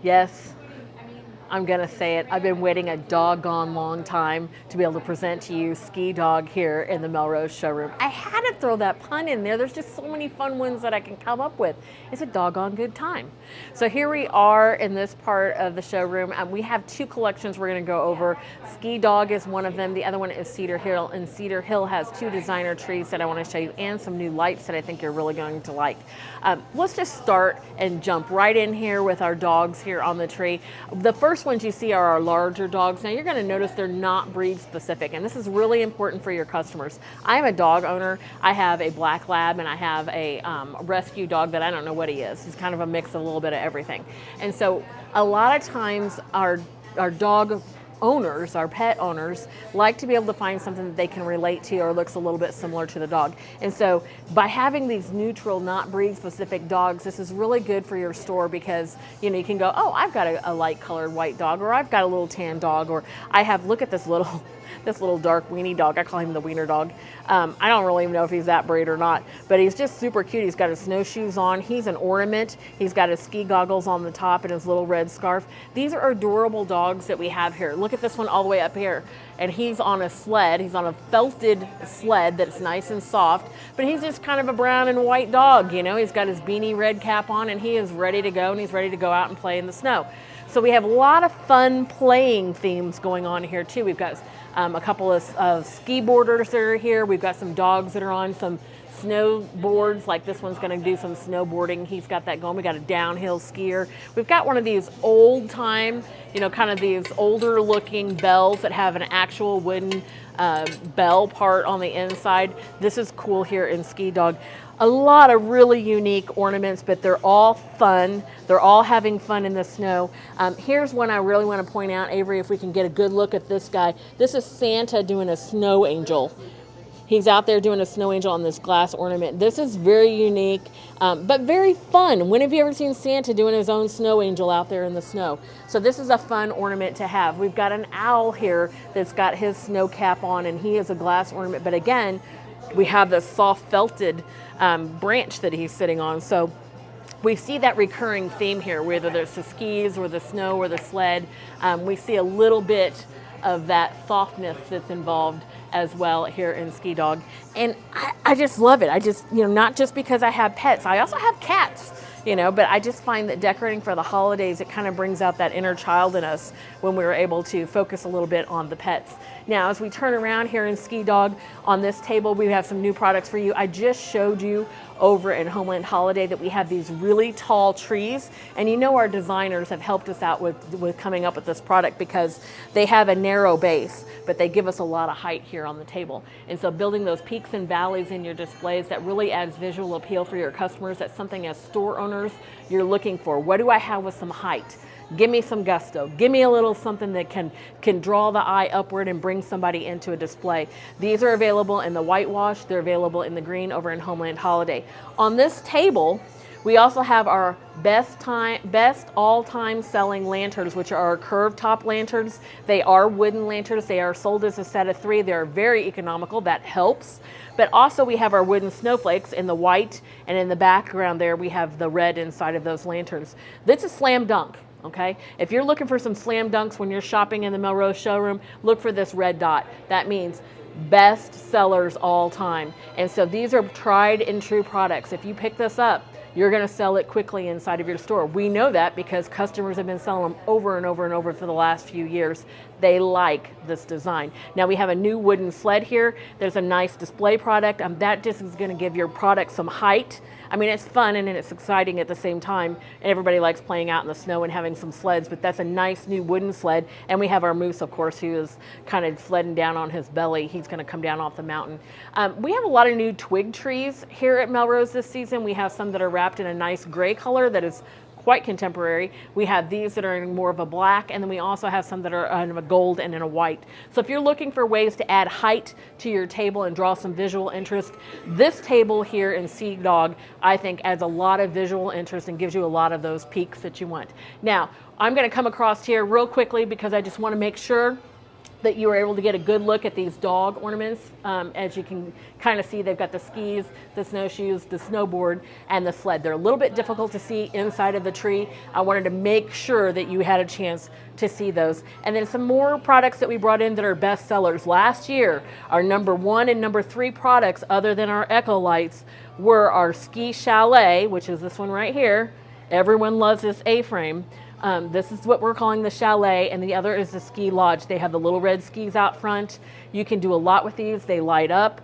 Yes, I'm going to say it. I've been waiting a doggone long time to be able to present to you Ski Dog here in the Melrose showroom. I had to throw that pun in there. There's just so many fun ones that I can come up with. It's a doggone good time. So here we are in this part of the showroom. We have two collections we're going to go over. Ski Dog is one of them. The other one is Cedar Hill. And Cedar Hill has two designer trees that I want to show you and some new lights that I think you're really going to like. Let's just start and jump right in here with our dogs here on the tree. The first ones you see are our larger dogs. Now you're going to notice they're not breed specific, and this is really important for your customers. I'm a dog owner. I have a black lab and I have a rescue dog that I don't know what he is. He's kind of a mix of a little bit of everything. And so a lot of times our dog owners, our pet owners, like to be able to find something that they can relate to or looks a little bit similar to the dog. And so by having these neutral, not breed specific dogs, this is really good for your store because you can go, oh, I've got a light colored white dog, or I've got a little tan dog, or I have, look at this little dark weenie dog. I call him the wiener dog. I don't really even know if he's that breed or not, but he's just super cute. He's got his snowshoes on. He's an ornament. He's got his ski goggles on the top and his little red scarf. These are adorable dogs that we have here. Look at this one all the way up here. And he's on a sled. He's on a felted sled that's nice and soft, but he's just kind of a brown and white dog. He's got his beanie red cap on and he is ready to go, and he's ready to go out and play in the snow. So we have a lot of fun playing themes going on here too. We've got a couple of ski boarders that are here. We've got some dogs that are on some snowboards, like this one's going to do some snowboarding. He's got that going. We got a downhill skier. We've got one of these old time, kind of these older looking bells that have an actual wooden bell part on the inside. This is cool here in Ski Dog. A lot of really unique ornaments, but they're all fun. They're all having fun in the snow. Here's one I really want to point out, Avery, if we can get a good look at this guy. This is Santa doing a snow angel. He's out there doing a snow angel on this glass ornament. This is very unique, but very fun. When have you ever seen Santa doing his own snow angel out there in the snow? So this is a fun ornament to have. We've got an owl here that's got his snow cap on, and he is a glass ornament. But again, we have the soft felted branch that he's sitting on. So we see that recurring theme here, whether there's the skis or the snow or the sled. We see a little bit of that softness that's involved as well here in Ski Dog. And I just love it. I just, not just because I have pets, I also have cats, but I just find that decorating for the holidays, it kind of brings out that inner child in us when we were able to focus a little bit on the pets. Now, as we turn around here in Ski Dog, on this table, we have some new products for you. I just showed you over in Homeland Holiday that we have these really tall trees, and our designers have helped us out with coming up with this product because they have a narrow base, but they give us a lot of height here on the table. And so building those peaks and valleys in your displays, that really adds visual appeal for your customers. That's something as store owners you're looking for. What do I have with some height? Give me some gusto. Give me a little something that can draw the eye upward and bring somebody into a display. These are available in the whitewash. They're available in the green over in Homeland Holiday. On this table, we also have our best all-time selling lanterns, which are our curved top lanterns. They are wooden lanterns. They are sold as a set of 3. They're very economical. That helps. But also we have our wooden snowflakes in the white, and in the background there we have the red inside of those lanterns. This is slam dunk. Okay, if you're looking for some slam dunks when you're shopping in the Melrose showroom, look for this red dot. That means best sellers all time. And so these are tried and true products. If you pick this up, you're going to sell it quickly inside of your store. We know that because customers have been selling them over and over and over for the last few years. They like this design. Now we have a new wooden sled here. There's a nice display product. That just is going to give your product some height. I mean, it's fun and it's exciting at the same time. And everybody likes playing out in the snow and having some sleds, but that's a nice new wooden sled. And we have our moose, of course, who is kind of sledding down on his belly. He's going to come down off the mountain. We have a lot of new twig trees here at Melrose this season. We have some that are wrapped in a nice gray color that is quite contemporary. We have these that are in more of a black, and then we also have some that are in a gold and in a white. So if you're looking for ways to add height to your table and draw some visual interest, this table here in Ski Dog, I think, adds a lot of visual interest and gives you a lot of those peaks that you want. Now, I'm going to come across here real quickly because I just want to make sure that you were able to get a good look at these dog ornaments. As you can kind of see, they've got the skis, the snowshoes, the snowboard, and the sled. They're a little bit difficult to see inside of the tree. I wanted to make sure that you had a chance to see those. And then some more products that we brought in that are best sellers. Last year, our #1 and #3 products, other than our Echo lights, were our Ski Chalet, which is this one right here. Everyone loves this A-frame. This is what we're calling the Chalet, and the other is the Ski Lodge. They have the little red skis out front. You can do a lot with these. They light up.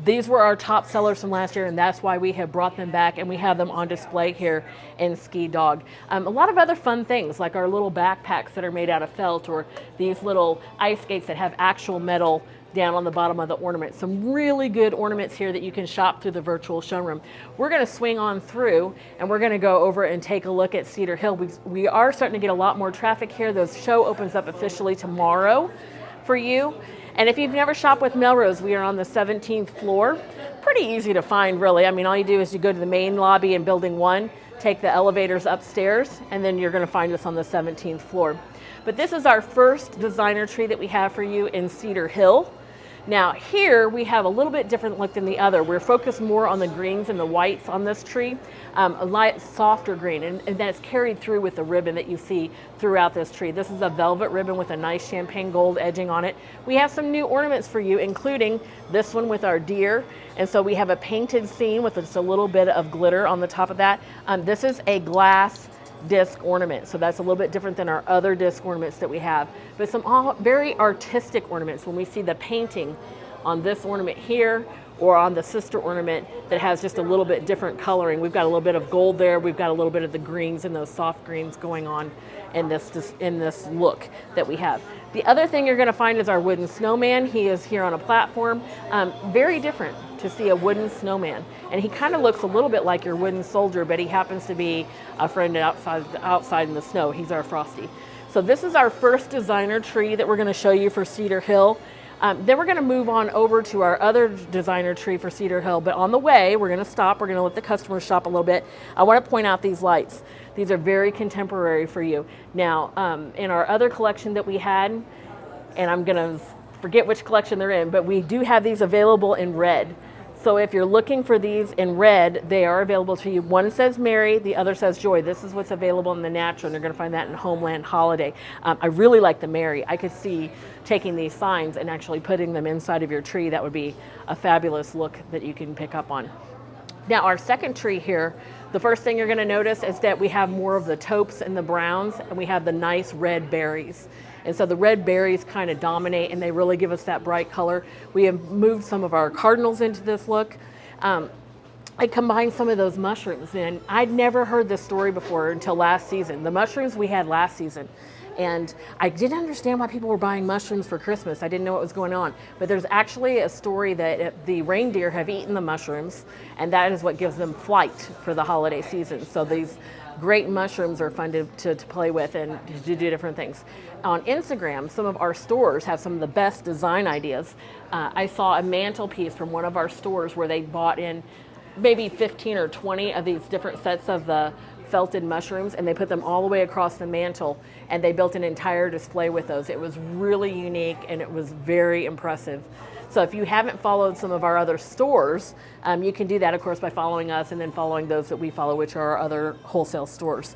These were our top sellers from last year, and that's why we have brought them back, and we have them on display here in Ski Dog. A lot of other fun things, like our little backpacks that are made out of felt, or these little ice skates that have actual metal down on the bottom of the ornament. Some really good ornaments here that you can shop through the virtual showroom. We're going to swing on through, and we're going to go over and take a look at Cedar Hill. We are starting to get a lot more traffic here. The show opens up officially tomorrow for you. And if you've never shopped with Melrose, we are on the 17th floor. Pretty easy to find, really. I mean, all you do is you go to the main lobby in building 1, take the elevators upstairs, and then you're going to find us on the 17th floor. But this is our first designer tree that we have for you in Cedar Hill. Now here we have a little bit different look than the other. We're focused more on the greens and the whites on this tree, a light softer green, and that's carried through with the ribbon that you see throughout this tree. This is a velvet ribbon with a nice champagne gold edging on it. We have some new ornaments for you, including this one with our deer, and so we have a painted scene with just a little bit of glitter on the top of that. This is a glass disc ornament, so that's a little bit different than our other disc ornaments that we have, but some very artistic ornaments. When we see the painting on this ornament here or on the sister ornament that has just a little bit different coloring, we've got a little bit of gold there, we've got a little bit of the greens and those soft greens going on in this look that we have. The other thing you're going to find is our wooden snowman. He is here on a platform. Very different to see a wooden snowman, and he kind of looks a little bit like your wooden soldier, but he happens to be a friend outside in the snow. He's our Frosty. So this is our first designer tree that we're going to show you for Cedar Hill. Then we're going to move on over to our other designer tree for Cedar Hill, but on the way we're going to stop. We're going to let the customers shop a little bit. I want to point out these lights. These are very contemporary for you. Now in our other collection that we had, and I'm going to forget which collection they're in, but we do have these available in red. So if you're looking for these in red, they are available to you. One says Mary, the other says Joy. This is what's available in the natural, and you're going to find that in Homeland Holiday. I really like the Mary. I could see taking these signs and actually putting them inside of your tree. That would be a fabulous look that you can pick up on. Now our second tree here, the first thing you're going to notice is that we have more of the taupes and the browns, and we have the nice red berries. And so the red berries kind of dominate, and they really give us that bright color. We have moved some of our cardinals into this look. I combined some of those mushrooms, and I'd never heard this story before until last season. The mushrooms we had last season. And I didn't understand why people were buying mushrooms for Christmas. I didn't know what was going on. But there's actually a story that the reindeer have eaten the mushrooms, and that is what gives them flight for the holiday season. So these great mushrooms are fun to play with and to do different things. On Instagram, some of our stores have some of the best design ideas. I saw a mantelpiece from one of our stores where they bought in maybe 15 or 20 of these different sets of the felted mushrooms, and they put them all the way across the mantle, and they built an entire display with those. It was really unique, and it was very impressive. So if you haven't followed some of our other stores, you can do that, of course, by following us and then following those that we follow, which are our other wholesale stores.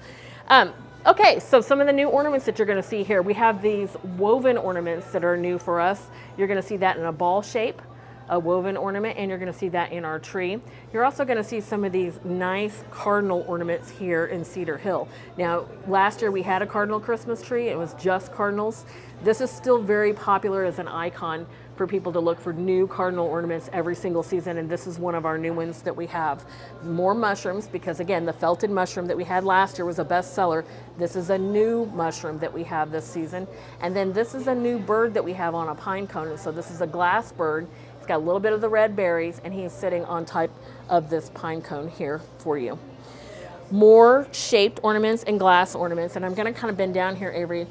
Okay, so some of the new ornaments that you're going to see here. We have these woven ornaments that are new for us. You're going to see that in a ball shape, a woven ornament, and you're going to see that in our tree. You're also going to see some of these nice cardinal ornaments here in Cedar Hill. Now, last year we had a cardinal Christmas tree. It was just cardinals. This is still very popular as an icon for people to look for new cardinal ornaments every single season, and this is one of our new ones that we have. More mushrooms, because again, the felted mushroom that we had last year was a bestseller. This is a new mushroom that we have this season. And then this is a new bird that we have on a pine cone. And so this is a glass bird. It's got a little bit of the red berries, and he's sitting on top of this pine cone here for you. More shaped ornaments and glass ornaments, and I'm going to kind of bend down here, Avery.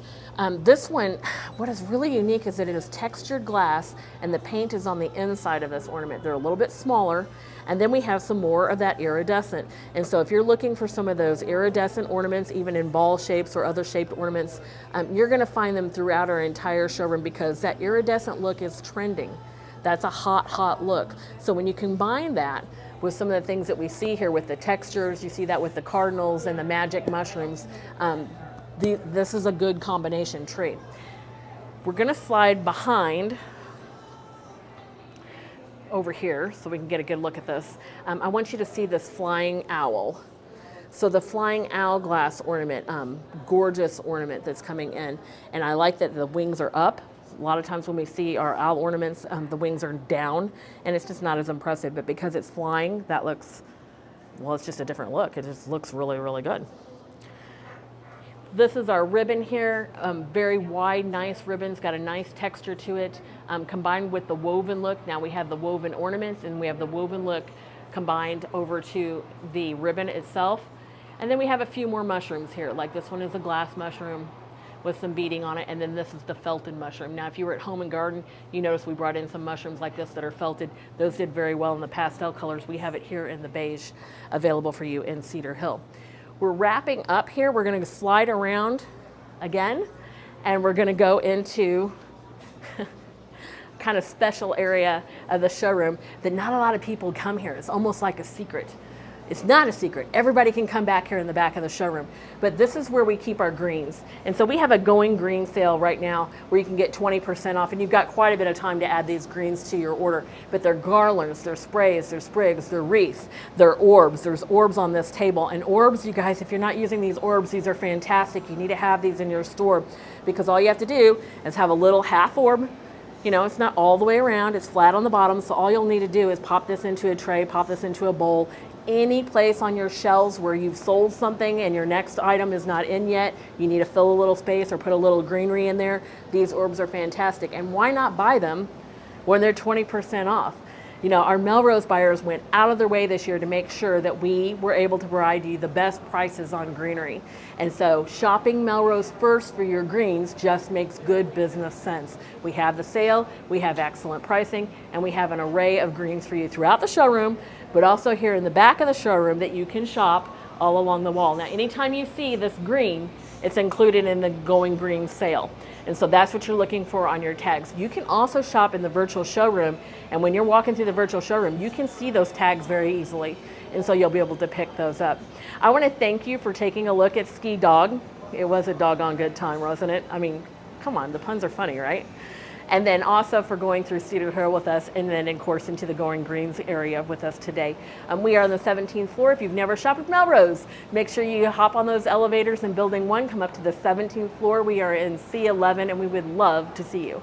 This one, what is really unique is that it is textured glass, and the paint is on the inside of this ornament. They're a little bit smaller. And then we have some more of that iridescent. And so if you're looking for some of those iridescent ornaments, even in ball shapes or other shaped ornaments, you're gonna find them throughout our entire showroom because that iridescent look is trending. That's a hot, hot look. So when you combine that with some of the things that we see here with the textures, you see that with the cardinals and the magic mushrooms, this is a good combination tree. We're gonna slide behind over here so we can get a good look at this. I want you to see this flying owl. So the flying owl glass ornament, gorgeous ornament that's coming in. And I like that the wings are up. A lot of times when we see our owl ornaments, the wings are down and it's just not as impressive, but because it's flying, that looks, well, it's just a different look. It just looks really, really good. This is our ribbon here, very wide, nice ribbons, got a nice texture to it, combined with the woven look. Now we have the woven ornaments and we have the woven look combined over to the ribbon itself. And then we have a few more mushrooms here, like this one is a glass mushroom with some beading on it, and then this is the felted mushroom. Now if you were at Home and Garden, you notice we brought in some mushrooms like this that are felted. Those did very well in the pastel colors. We have it here in the beige available for you in Cedar Hill. We're wrapping up here. We're gonna slide around again, and we're gonna go into kind of special area of the showroom that not a lot of people come here. It's almost like a secret. It's not a secret. Everybody can come back here in the back of the showroom. But this is where we keep our greens. And so we have a going green sale right now where you can get 20% off, and you've got quite a bit of time to add these greens to your order. But they're garlands, they're sprays, they're sprigs, they're wreaths, they're orbs. There's orbs on this table. And orbs, you guys, if you're not using these orbs, these are fantastic. You need to have these in your store because all you have to do is have a little half orb. You know, it's not all the way around, it's flat on the bottom, so all you'll need to do is pop this into a tray, pop this into a bowl. Any place on your shelves where you've sold something and your next item is not in yet, you need to fill a little space or put a little greenery in there, these orbs are fantastic. And why not buy them when they're 20% off? You know, our Melrose buyers went out of their way this year to make sure that we were able to provide you the best prices on greenery. And so shopping Melrose first for your greens just makes good business sense. We have the sale, we have excellent pricing, and we have an array of greens for you throughout the showroom, but also here in the back of the showroom that you can shop all along the wall. Now, anytime you see this green, it's included in the Going Green sale. And so that's what you're looking for on your tags. You can also shop in the virtual showroom, and when you're walking through the virtual showroom, you can see those tags very easily. And so you'll be able to pick those up. I want to thank you for taking a look at Ski Dog. It was a doggone good time, wasn't it? I mean, come on, the puns are funny, right? And then also for going through Cedar Hill with us, and then of course into the Going Greens area with us today. We are on the 17th floor. If you've never shopped with Melrose, make sure you hop on those elevators in building 1, come up to the 17th floor. We are in C11 and we would love to see you.